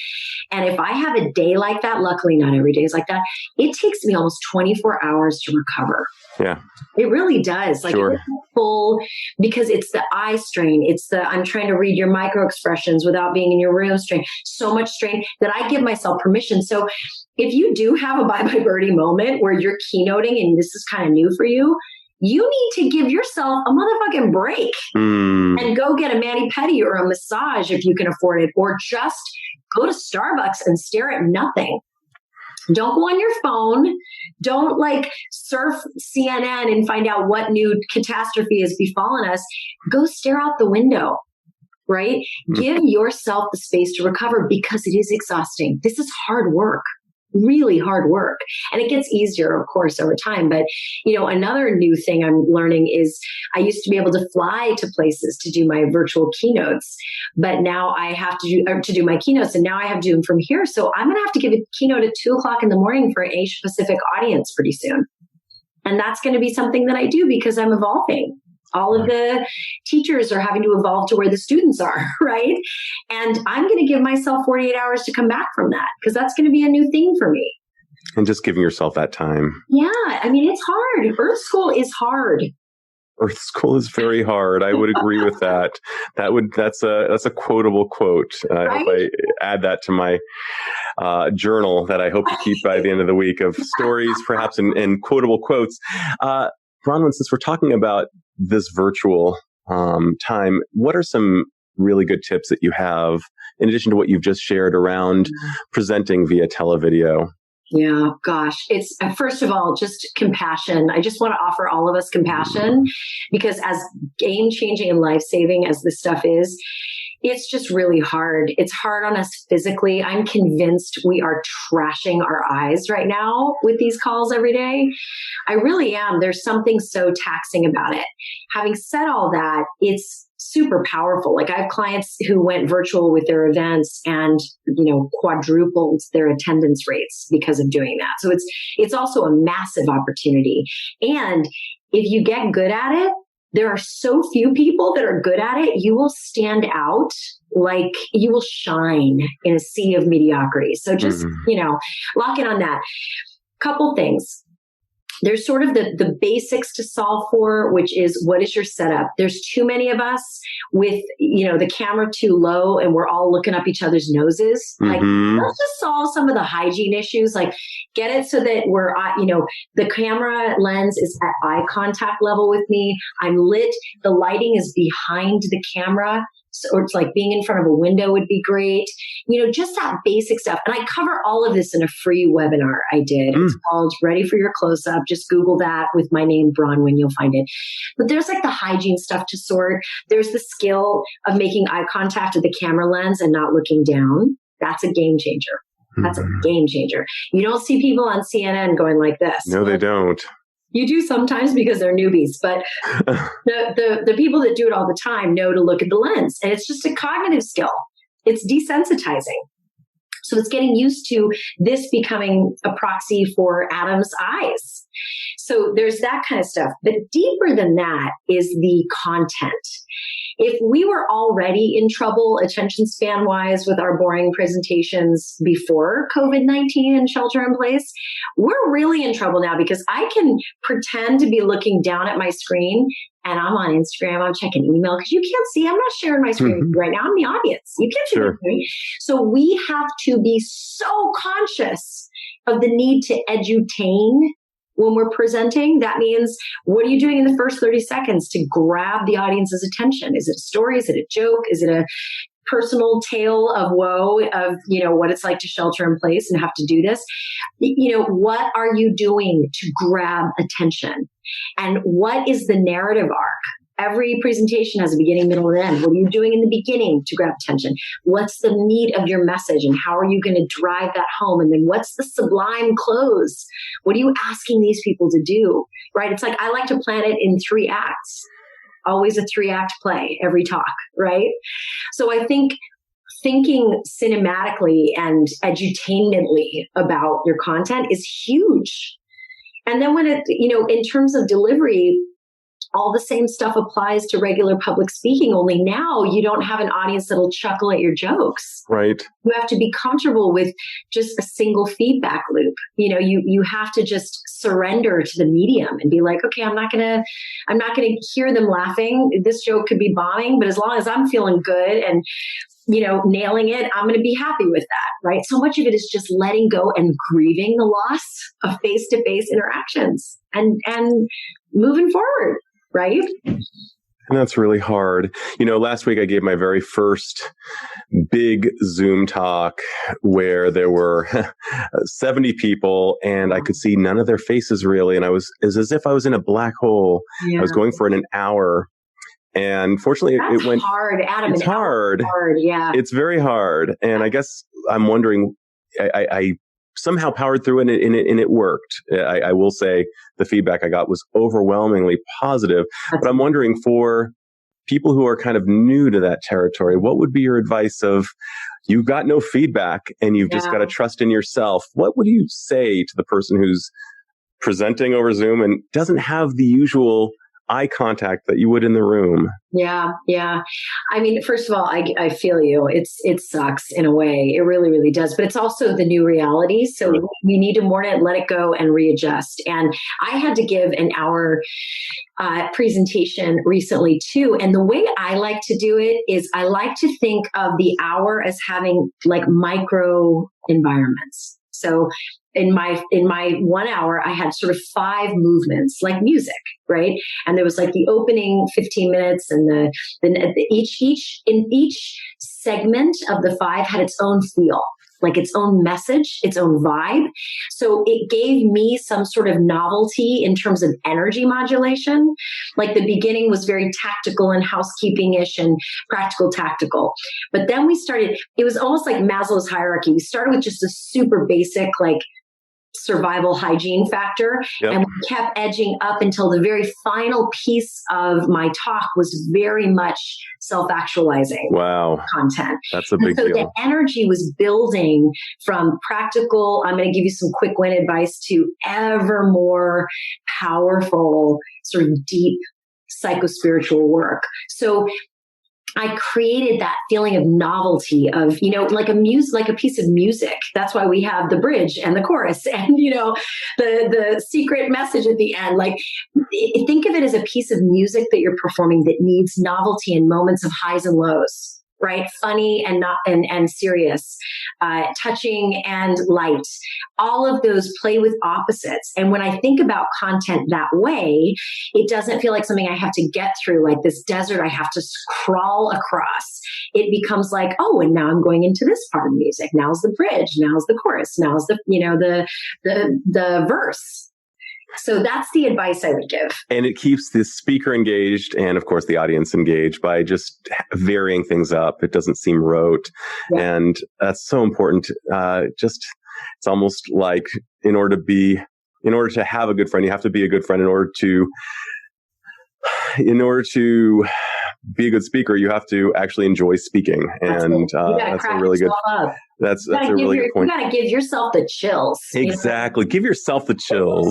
And if I have a day like that, luckily not every day is like that, it takes me almost 24 hours to recover. Yeah. It really does. It's full, because it's the eye strain. It's the, I'm trying to read your micro expressions without being in your room strain. So much strain that I give myself permission. So if you do have a Bye Bye Birdie moment where you're keynoting and this is kind of new for you, you need to give yourself a motherfucking break and go get a mani-pedi or a massage if you can afford it, or just go to Starbucks and stare at nothing. Don't go on your phone. Don't surf CNN and find out what new catastrophe has befallen us. Go stare out the window, right? Give yourself the space to recover, because it is exhausting. This is hard work. Really hard work. And it gets easier, of course, over time. But, another new thing I'm learning is I used to be able to fly to places to do my virtual keynotes, but now I have to do my keynotes, and now I have to do them from here. So I'm going to have to give a keynote at 2:00 in the morning for an Asia Pacific audience pretty soon. And that's going to be something that I do because I'm evolving. All of the teachers are having to evolve to where the students are, right? And I'm going to give myself 48 hours to come back from that because that's going to be a new thing for me. And just giving yourself that time. Yeah. I mean, it's hard. Earth school is hard. Earth school is very hard. I would agree with that. That's a quotable quote. I hope I add that to my journal that I hope to keep by the end of the week of stories, perhaps, and quotable quotes. Bronwyn, since we're talking about this virtual time, what are some really good tips that you have, in addition to what you've just shared around presenting via televideo? Yeah, gosh, it's first of all, just compassion. I just want to offer all of us compassion because as game changing and life saving as this stuff is, it's just really hard. It's hard on us physically. I'm convinced we are trashing our eyes right now with these calls every day. I really am. There's something so taxing about it. Having said all that, it's super powerful. Like I have clients who went virtual with their events and, quadrupled their attendance rates because of doing that. So it's also a massive opportunity. And if you get good at it, there are so few people that are good at it, you will stand out, like you will shine in a sea of mediocrity. So just, lock in on that. Couple things. There's sort of the basics to solve for, which is what is your setup? There's too many of us with, the camera too low and we're all looking up each other's noses. Like, let's just solve some of the hygiene issues. Like get it so that we're, the camera lens is at eye contact level with me. I'm lit. The lighting is behind the camera. Or it's like being in front of a window would be great. Just that basic stuff. And I cover all of this in a free webinar I did. It's called Ready for Your Close-Up. Just Google that with my name, Bronwyn, you'll find it. But there's like the hygiene stuff to sort. There's the skill of making eye contact with the camera lens and not looking down. That's a game changer. That's a game changer. You don't see people on CNN going like this. No, they don't. You do sometimes because they're newbies, but the people that do it all the time know to look at the lens. And it's just a cognitive skill. It's desensitizing. So it's getting used to this becoming a proxy for Adam's eyes. So there's that kind of stuff. But deeper than that is the content. If we were already in trouble attention span wise with our boring presentations before COVID-19 and shelter in place, we're really in trouble now because I can pretend to be looking down at my screen and I'm on Instagram, I'm checking email because you can't see, I'm not sharing my screen right now. I'm in the audience. You can't see my screen. So we have to be so conscious of the need to edutain when we're presenting. That means, what are you doing in the first 30 seconds to grab the audience's attention? Is it a story? Is it a joke? Is it a personal tale of woe of, what it's like to shelter in place and have to do this? What are you doing to grab attention? And what is the narrative arc? Every presentation has a beginning, middle, and end. What are you doing in the beginning to grab attention? What's the meat of your message and how are you going to drive that home? And then what's the sublime close? What are you asking these people to do? Right? It's like I like to plan it in 3 acts. Always a 3-act play, every talk, right? So I think thinking cinematically and edutainmently about your content is huge. And then when it, in terms of delivery, all the same stuff applies to regular public speaking, only now you don't have an audience that'll chuckle at your jokes. Right. You have to be comfortable with just a single feedback loop. You have to just surrender to the medium and be like, okay, I'm not gonna hear them laughing. This joke could be bombing, but as long as I'm feeling good and nailing it, I'm going to be happy with that, right? So much of it is just letting go and grieving the loss of face-to-face interactions and moving forward. Right? And that's really hard. Last week I gave my very first big Zoom talk where there were 70 people and I could see none of their faces really. And it was as if I was in a black hole. Yeah. I was going for an hour. And fortunately, it went hard, Adam. It's hard. Yeah. It's very hard. And I guess I'm wondering, I somehow powered through it and it worked. I will say the feedback I got was overwhelmingly positive. But I'm wondering, for people who are kind of new to that territory, what would be your advice of, you've got no feedback and you've just got to trust in yourself? What would you say to the person who's presenting over Zoom and doesn't have the usual eye contact that you would in the room. Yeah. Yeah. I mean, first of all, I feel you. It sucks in a way. It really, really does. But it's also the new reality. So we need to mourn it, let it go, and readjust. And I had to give an hour presentation recently too. And the way I like to do it is I like to think of the hour as having like micro environments. So in my 1 hour, I had sort of 5 movements like music, right? And there was like the opening 15 minutes and each segment of the 5 had its own feel, like its own message, its own vibe. So it gave me some sort of novelty in terms of energy modulation. Like the beginning was very tactical and housekeeping-ish and practical tactical. But then it was almost like Maslow's hierarchy. We started with just a super basic, like, survival hygiene factor. Yep. And we kept edging up until the very final piece of my talk was very much self-actualizing content. That's a big deal. The energy was building from practical, I'm going to give you some quick win advice, to ever more powerful, sort of deep psychospiritual work. So I created that feeling of novelty of, like a piece of music. That's why we have the bridge and the chorus and, the secret message at the end. Like, think of it as a piece of music that you're performing that needs novelty in moments of highs and lows. Right? Funny and not and serious, touching and light. All of those play with opposites. And when I think about content that way, it doesn't feel like something I have to get through, like this desert I have to crawl across. It becomes like, oh, and now I'm going into this part of the music. Now's the bridge. Now's the chorus. Now's the verse. So that's the advice I would give. And it keeps the speaker engaged and, of course, the audience engaged by just varying things up. It doesn't seem rote. Yeah. And that's so important. It's almost like in order to have a good friend, you have to be a good friend. In order to be a good speaker, you have to actually enjoy speaking. And that's a really good That's a really good point. You got to give yourself the chills. Exactly. Give yourself the chills.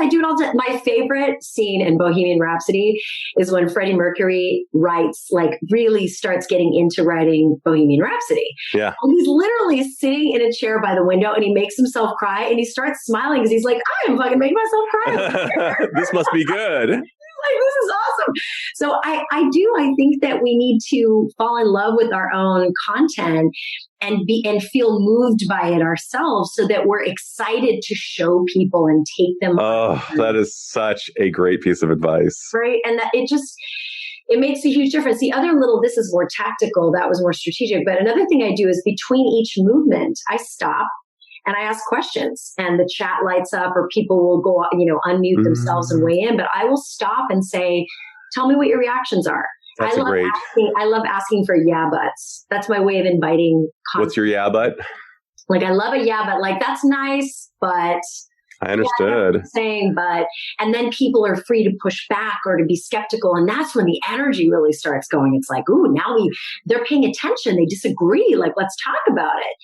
I do it all the time. My favorite scene in Bohemian Rhapsody is when Freddie Mercury really starts getting into writing Bohemian Rhapsody. Yeah. And he's literally sitting in a chair by the window and he makes himself cry and he starts smiling because he's like, I am fucking making myself cry. This must be good. This is awesome. So I think that we need to fall in love with our own content and feel moved by it ourselves so that we're excited to show people and take them. Oh, that is such a great piece of advice. Right. And that it makes a huge difference. The other this is more tactical, that was more strategic. But another thing I do is between each movement, I stop and I ask questions and the chat lights up or people will go, unmute themselves and weigh in. But I will stop and say, tell me what your reactions are. I love asking for yeah buts. That's my way of inviting content. What's your yeah but? Like, I love a yeah but. Like, that's nice, but I understood. And then people are free to push back or to be skeptical. And that's when the energy really starts going. It's like, ooh, now they're paying attention. They disagree. Like, let's talk about it.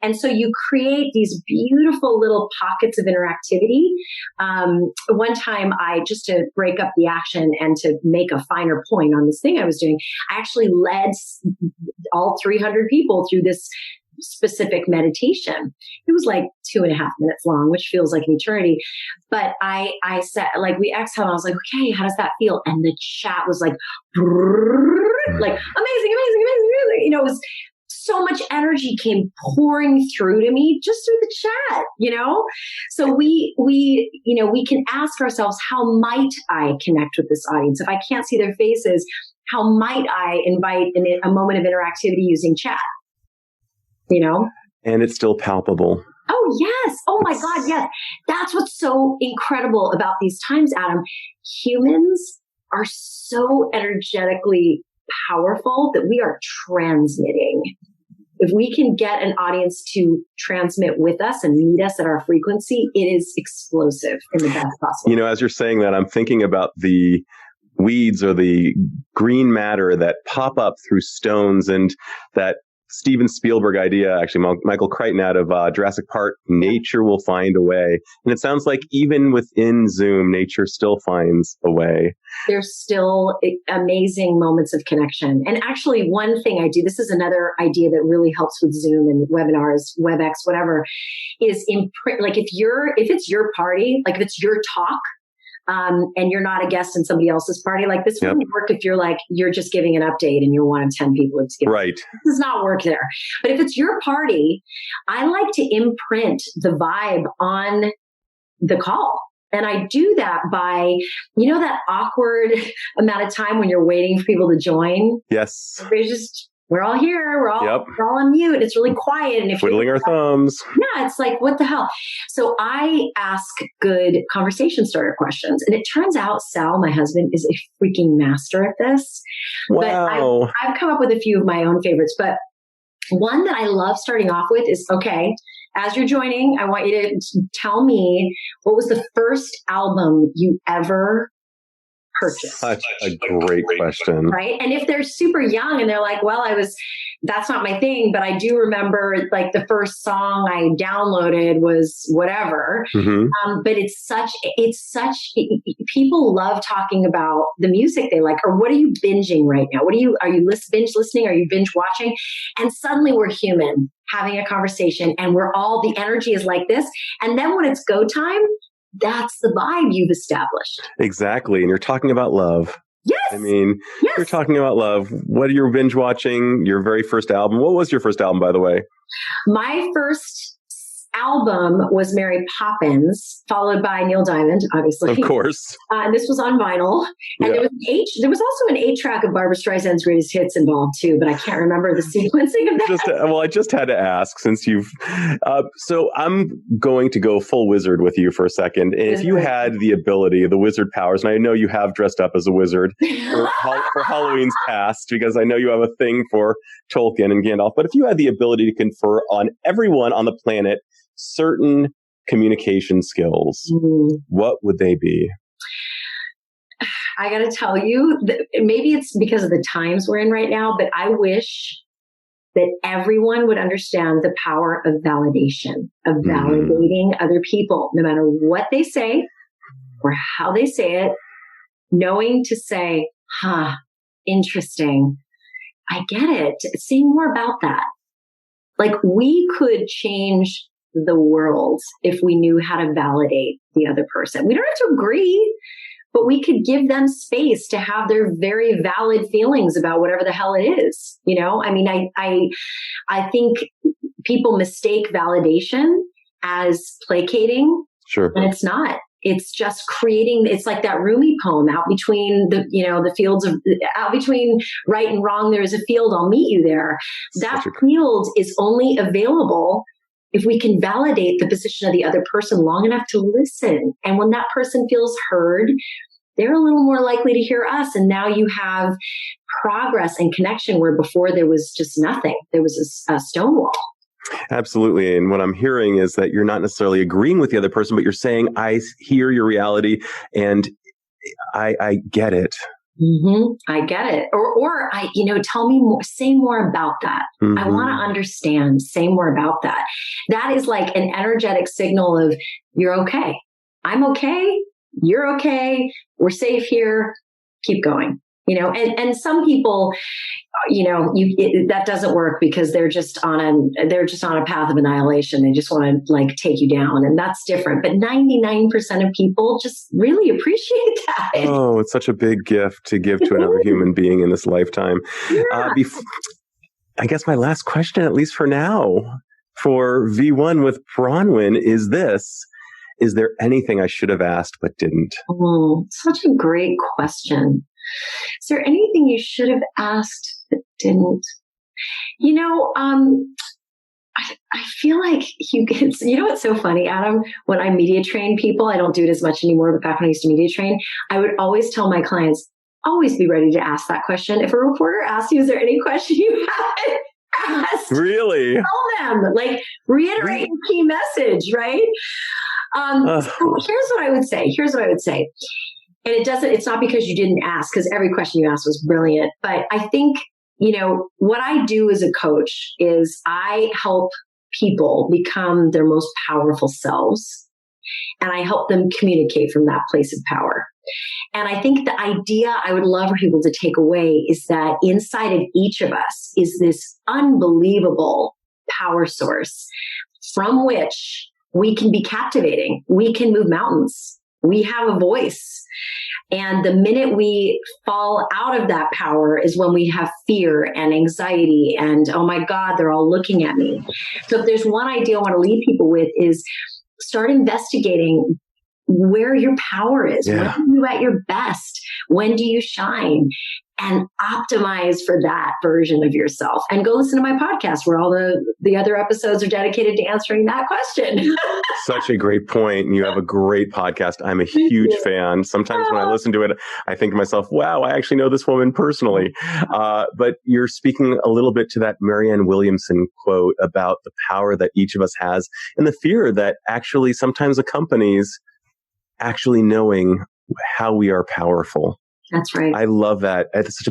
And so you create these beautiful little pockets of interactivity. One time just to break up the action and to make a finer point on this thing I was doing, I actually led all 300 people through this specific meditation. It was like 2.5 minutes long, which feels like an eternity. But I said, we exhaled, and I was like, okay, how does that feel? And the chat was like, like amazing. It was so much energy came pouring through to me just through the chat, So we can ask ourselves, how might I connect with this audience? If I can't see their faces, how might I invite a moment of interactivity using chat? And it's still palpable. Oh, yes. Oh, my God. Yes. That's what's so incredible about these times, Adam. Humans are so energetically powerful that we are transmitting. If we can get an audience to transmit with us and meet us at our frequency, it is explosive in the best possible way. As you're saying that, I'm thinking about the weeds or the green matter that pop up through stones and that Steven Spielberg idea, actually, Michael Crichton out of Jurassic Park, nature will find a way. And it sounds like even within Zoom, nature still finds a way. There's still amazing moments of connection. And actually, one thing I do, this is another idea that really helps with Zoom and webinars, WebEx, whatever, is like if it's your party, like if it's your talk, and you're not a guest in somebody else's party, like this wouldn't work if you're just giving an update and you're one of 10 people. Right. This does not work there. But if it's your party, I like to imprint the vibe on the call. And I do that by, that awkward amount of time when you're waiting for people to join. Yes. We're all here. We're all on mute. It's really quiet. And if twiddling our thumbs. Yeah, it's like, what the hell? So I ask good conversation starter questions. And it turns out Sal, my husband, is a freaking master at this. Wow. But I've come up with a few of my own favorites. But one that I love starting off with is, okay, as you're joining, I want you to tell me, what was the first album you ever purchased? Such a great question. Right. And if they're super young and they're like, well, that's not my thing, but I do remember like the first song I downloaded was whatever. Mm-hmm. But people love talking about the music they like, or what are you binging right now? Are you binge listening? Are you binge watching? And suddenly we're human having a conversation and the energy is like this. And then when it's go time, that's the vibe you've established. Exactly. And you're talking about love. Yes. I mean, you're talking about love. What are you binge watching? Your very first album. What was your first album, by the way? My first album was Mary Poppins, followed by Neil Diamond, obviously. Of course. And this was on vinyl. And there was also an 8-track of Barbra Streisand's greatest hits involved too, but I can't remember the sequencing of that. I just had to ask since you've... so I'm going to go full wizard with you for a second. And if you had the ability, the wizard powers, and I know you have dressed up as a wizard for Halloween's past, because I know you have a thing for Tolkien and Gandalf, but if you had the ability to confer on everyone on the planet certain communication skills, what would they be? I got to tell you, maybe it's because of the times we're in right now, but I wish that everyone would understand the power of validation, of validating other people, no matter what they say or how they say it, knowing to say, interesting. I get it. Say more about that. Like we could change the world if we knew how to validate the other person. We don't have to agree, but we could give them space to have their very valid feelings about whatever the hell it is. I mean, I think people mistake validation as placating. Sure. And it's not. It's just creating, it's like that Rumi poem, out between the fields of, out between right and wrong, there is a field, I'll meet you there. That field is only available if we can validate the position of the other person long enough to listen. And when that person feels heard, they're a little more likely to hear us. And now you have progress and connection where before there was just nothing. There was a stone wall. Absolutely. And what I'm hearing is that you're not necessarily agreeing with the other person, but you're saying, I hear your reality and I get it. Mm-hmm. I get it. Or tell me more, say more about that. Mm-hmm. I want to understand, say more about that. That is like an energetic signal of you're okay. I'm okay. You're okay. We're safe here. Keep going. And some people, that doesn't work because they're just on a path of annihilation. They just want to take you down, and that's different. But 99% of people just really appreciate that. Oh, it's such a big gift to give to another human being in this lifetime. Yeah. I guess my last question, at least for now, for V1 with Bronwyn is this. Is there anything I should have asked but didn't? Oh, such a great question. Is there anything you should have asked but didn't? I feel like what's so funny, Adam? When I media train people, I don't do it as much anymore, but back when I used to media train, I would always tell my clients, always be ready to ask that question. If a reporter asks you, is there any question you haven't asked? Really? Tell them, reiterate your key message, right? So here's what I would say. And it's not because you didn't ask, because every question you asked was brilliant. But I think, what I do as a coach is I help people become their most powerful selves. And I help them communicate from that place of power. And I think the idea I would love for people to take away is that inside of each of us is this unbelievable power source from which we can be captivating. We can move mountains. We have a voice. And the minute we fall out of that power is when we have fear and anxiety and, oh my God, they're all looking at me. So if there's one idea I want to leave people with is start investigating where your power is. Yeah. When are you at your best? When do you shine? And optimize for that version of yourself. And go listen to my podcast where all the other episodes are dedicated to answering that question. Such a great point. You have a great podcast. I'm a huge fan. Sometimes when I listen to it, I think to myself, wow, I actually know this woman personally. But you're speaking a little bit to that Marianne Williamson quote about the power that each of us has and the fear that actually sometimes accompanies actually knowing how we are powerful. That's right. I love that. It's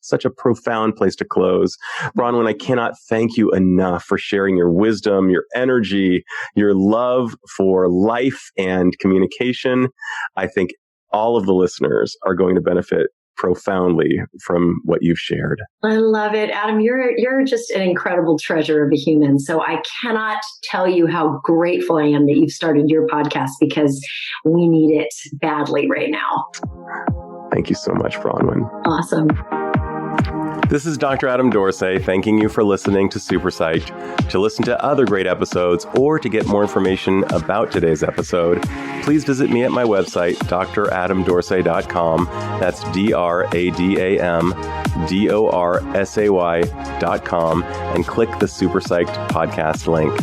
such a profound place to close. Bronwyn, I cannot thank you enough for sharing your wisdom, your energy, your love for life and communication. I think all of the listeners are going to benefit profoundly from what you've shared. I love it. Adam, you're just an incredible treasure of a human. So I cannot tell you how grateful I am that you've started your podcast because we need it badly right now. Thank you so much, Bronwyn. Awesome. This is Dr. Adam Dorsey thanking you for listening to Super Psyched. To listen to other great episodes or to get more information about today's episode, please visit me at my website, dradamdorsey.com. That's DRADAMDORSAY.com and click the Super Psyched podcast link.